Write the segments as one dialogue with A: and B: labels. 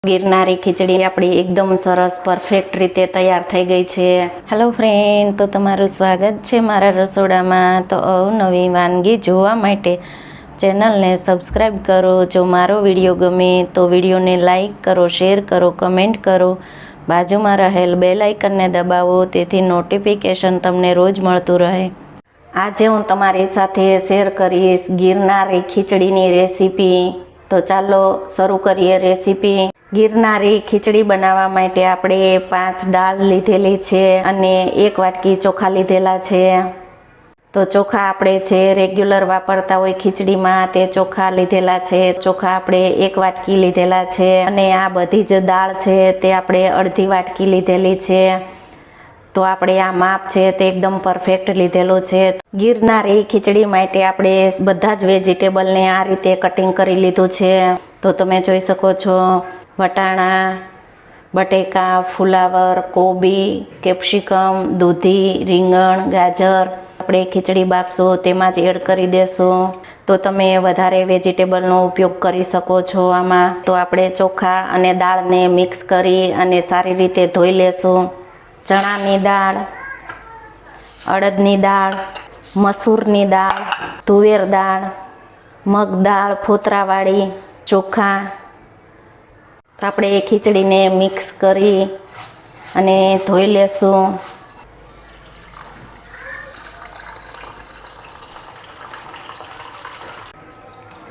A: ગિરનારી ખીચડી આપણી એકદમ સરસ પરફેક્ટ રીતે તૈયાર થઈ ગઈ છે. હેલો ફ્રેન્ડ, તો તમારું સ્વાગત છે મારા રસોડામાં. તો અવનવી વાનગી જોવા માટે ચેનલને સબસ્ક્રાઈબ કરો. જો મારો વિડીયો ગમે તો વિડીયોને લાઈક કરો, શેર કરો, કમેન્ટ કરો. બાજુમાં રહેલ બેલ આઇકનને દબાવો તેથી નોટિફિકેશન તમને રોજ મળતું રહે. આજે હું તમારી સાથે શેર કરીશ ગિરનારી ખીચડીની રેસીપી. તો ચાલો શરૂ કરીએ રેસીપી. ગિરનારી ખીચડી બનાવવા માટે આપણે 5 દાળ લીધેલી છે અને 1 વાટકી ચોખા લીધેલા છે. તો ચોખા આપણે જે રેગ્યુલર વાપરતા હોય ખીચડીમાં તે ચોખા લીધેલા છે. ચોખા આપણે 1 વાટકી લીધેલા છે અને આ બધી જ દાળ છે તે આપણે અડધી વાટકી લીધેલી છે. તો આપણે આ માપ છે તે એકદમ પરફેક્ટ લીધેલું છે. ગિરનારી ખીચડી માટે આપણે બધા જ વેજીટેબલને આ રીતે કટિંગ કરી લીધું છે. તો તમે જોઈ શકો છો વટાણા, બટેકા, ફુલાવર, કોબી, કેપ્સિકમ, દૂધી, રીંગણ, ગાજર આપણે ખીચડી બાફશું તેમાં જ એડ કરી દેશું. તો તમે વધારે વેજીટેબલનો ઉપયોગ કરી શકો છો આમાં. તો આપણે ચોખા અને દાળને મિક્સ કરી અને સારી રીતે ધોઈ લેશું. ચણાની દાળ, અડદની દાળ, મસૂરની દાળ, તુવેર દાળ, મગ દાળ ફોતરાવાળી, ચોખા. આપણે ખીચડીને મિક્સ કરી અને ધોઈ લેશું.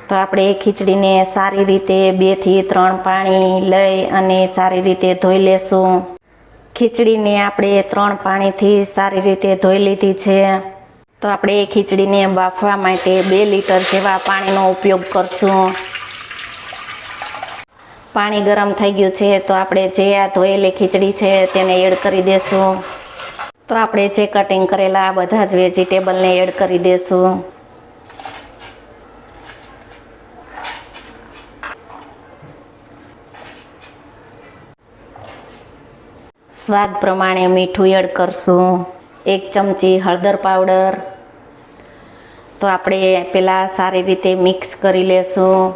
A: તો આપણે ખીચડીને સારી રીતે 2 થી 3 પાણી લઈ અને સારી રીતે ધોઈ લેશું. ખીચડીને આપણે 3 પાણીથી સારી રીતે ધોઈ લીધી છે. તો આપણે ખીચડીને બાફવા માટે 2 લીટર જેવા પાણીનો ઉપયોગ કરશું. પાણી ગરમ થઈ ગયું છે તો આપણે જે આ ધોયેલી ખીચડી છે તેને એડ કરી દેશું. તો આપણે જે કટિંગ કરેલા બધા જ વેજીટેબલને એડ કરી દેશું. સ્વાદ પ્રમાણે મીઠું એડ કરશું. 1 ચમચી હળદર પાવડર. તો આપણે પહેલાં સારી રીતે મિક્સ કરી લેશું.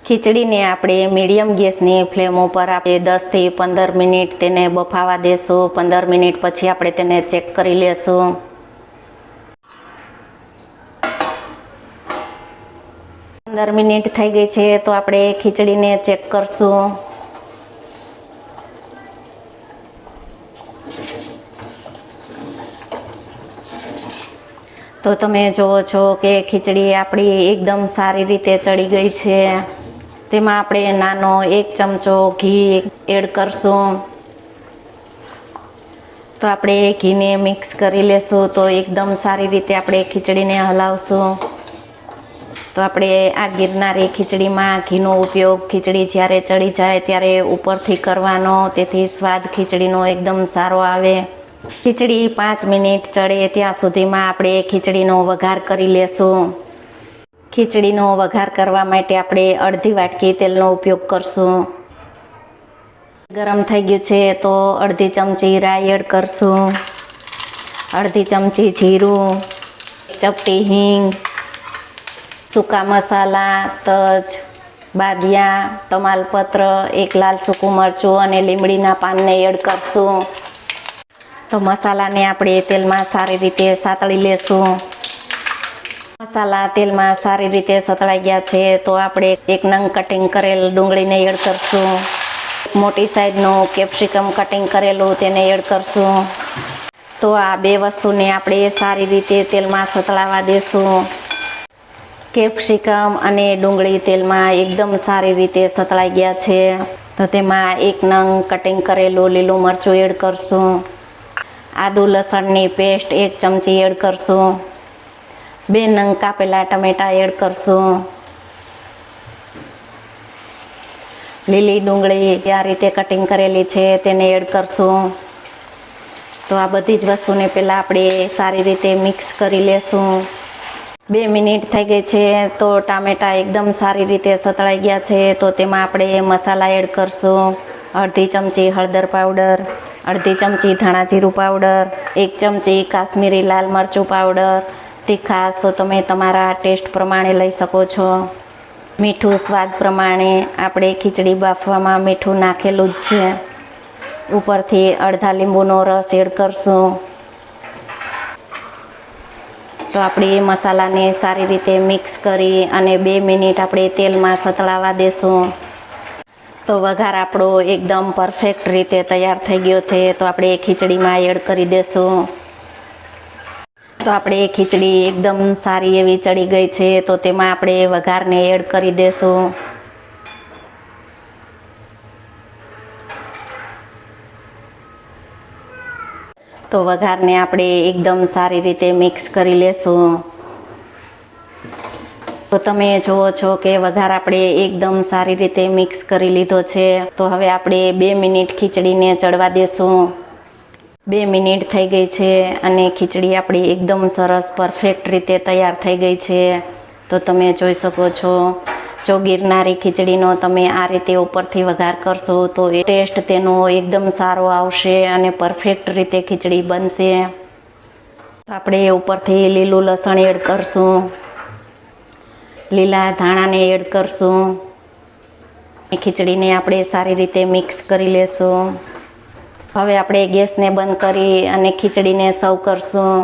A: ખીચડીને આપણે મીડિયમ ગેસની ફ્લેમ ઉપર આપણે 10 થી 15 મિનિટ તેને બફાવા દેશું. 15 મિનિટ પછી આપણે તેને ચેક કરી લેશું. પંદર મિનિટ થઈ ગઈ છે તો આપણે ખીચડીને ચેક કરશું. તો તમે જુઓ છો કે ખીચડી આપણી એકદમ સારી રીતે ચડી ગઈ છે. તેમાં આપણે નાનો 1 ચમચો ઘી એડ કરશું. તો આપણે ઘીને મિક્સ કરી લેશું. તો એકદમ સારી રીતે આપણે ખીચડીને હલાવશું. તો આપણે આ ગિરનારી ખીચડીમાં ઘીનો ઉપયોગ ખીચડી જ્યારે ચડી જાય ત્યારે ઉપરથી કરવાનો, તેથી સ્વાદ ખીચડીનો એકદમ સારો આવે. ખીચડી 5 મિનિટ ચડે ત્યાં સુધીમાં આપણે ખીચડીનો વઘાર કરી લેશું. ખીચડીનો વઘાર કરવા માટે આપણે અડધી વાટકી તેલનો ઉપયોગ કરશું. ગરમ થઈ ગયું છે તો અડધી ચમચી રાઈ એડ કરશું, અડધી ચમચી જીરું, ચપટી હિંગ, સૂકા મસાલા, તજ, બાદિયા, તમાલપત્ર, 1 લાલ સૂકું મરચું અને લીમડીના પાનને એડ કરશું. તો મસાલાને આપણે તેલમાં સારી રીતે સાતળી લેશું. મસાલા તેલમાં સારી રીતે સતળાઈ ગયા છે તો આપણે 1 નંગ કટિંગ કરેલ ડુંગળીને એડ કરશું. મોટી સાઈઝનું કેપ્સિકમ કટિંગ કરેલું તેને એડ કરશું. તો આ 2 વસ્તુને આપણે સારી રીતે તેલમાં સતળાવા દેશું. કેપ્સિકમ અને ડુંગળી તેલમાં એકદમ સારી રીતે સતળાઈ ગયા છે. તો તેમાં 1 નંગ કટિંગ કરેલું લીલું મરચું એડ કરશું. આદુ લસણની પેસ્ટ 1 ચમચી એડ કરશું. 2 નંગ કાપેલા ટમેટા એડ કરશું. લીલી ડુંગળી આ રીતે કટિંગ કરેલી છે તેને એડ કરશું. તો આ બધી જ વસ્તુને પહેલાં આપણે સારી રીતે મિક્સ કરી લેશું. 2 મિનિટ થઈ ગઈ છે તો ટામેટા એકદમ સારી રીતે સતળાઈ ગયા છે. તો તેમાં આપણે મસાલા એડ કરશું. અડધી ચમચી હળદર પાવડર, અડધી ચમચી ધાણા જીરું પાવડર, 1 ચમચી કાશ્મીરી લાલ મરચું પાવડર. તીખાશ તો તમે તમારા ટેસ્ટ પ્રમાણે લઈ શકો છો. મીઠું સ્વાદ પ્રમાણે આપણે ખીચડી બાફવામાં મીઠું નાખેલું જ છે. ઉપરથી અડધા લીંબુનો રસ એડ કરશું. તો આપણે મસાલાને સારી રીતે મિક્સ કરી અને 2 મિનિટ આપણે તેલમાં સતળાવા દેશું. તો વઘાર આપણો એકદમ પરફેક્ટ રીતે તૈયાર થઈ ગયો છે. તો આપણે ખીચડીમાં એડ કરી દેશું. તો આપણે ખીચડી એકદમ સારી એવી ચડી ગઈ છે. તો તેમાં આપણે વઘારને એડ કરી દેશું. તો વઘારને આપણે એકદમ સારી રીતે મિક્સ કરી લેશું. તો તમે જુઓ છો કે વઘાર આપણે એકદમ સારી રીતે મિક્સ કરી લીધો છે. તો હવે આપણે 2 મિનિટ ખીચડીને ચડવા દેશું. 2 મિનિટ થઈ ગઈ છે અને ખીચડી આપણી એકદમ સરસ પરફેક્ટ રીતે તૈયાર થઈ ગઈ છે. તો તમે જોઈ શકો છો, જો ગિરનારી ખીચડીનો તમે આ રીતે ઉપરથી વઘાર કરશો તો એ ટેસ્ટ તેનો એકદમ સારો આવશે અને પરફેક્ટ રીતે ખીચડી બનશે. આપણે ઉપરથી લીલું લસણ એડ કરશું, લીલા ધાણાને એડ કરશું. ખીચડીને આપણે સારી રીતે મિક્સ કરી લેશું. હવે આપણે ગેસને બંધ કરી અને ખીચડીને સર્વ કરશું.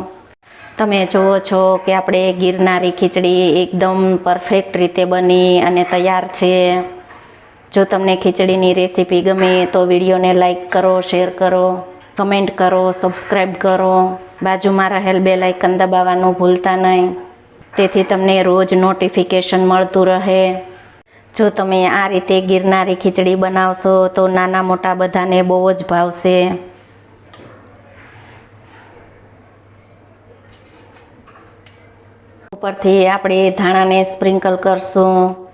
A: તમે જુઓ છો કે આપણે ગિરનારી ખીચડી એકદમ પરફેક્ટ રીતે બની અને તૈયાર છે. જો તમને ખીચડીની રેસીપી ગમે તો વિડીયોને લાઈક કરો, શેર કરો, કમેન્ટ કરો, સબસ્ક્રાઈબ કરો. બાજુમાં રહેલ બેલ આઇકન દબાવવાનું ભૂલતા નહીં, તેથી તમને રોજ નોટિફિકેશન મળતું રહે. જો તમે આ રીતે ગિરનારી ખીચડી બનાવશો તો નાના મોટા બધાને બહુ જ ભાવશે. ઉપરથી આપણે ધાણાને સ્પ્રિંકલ કરશું.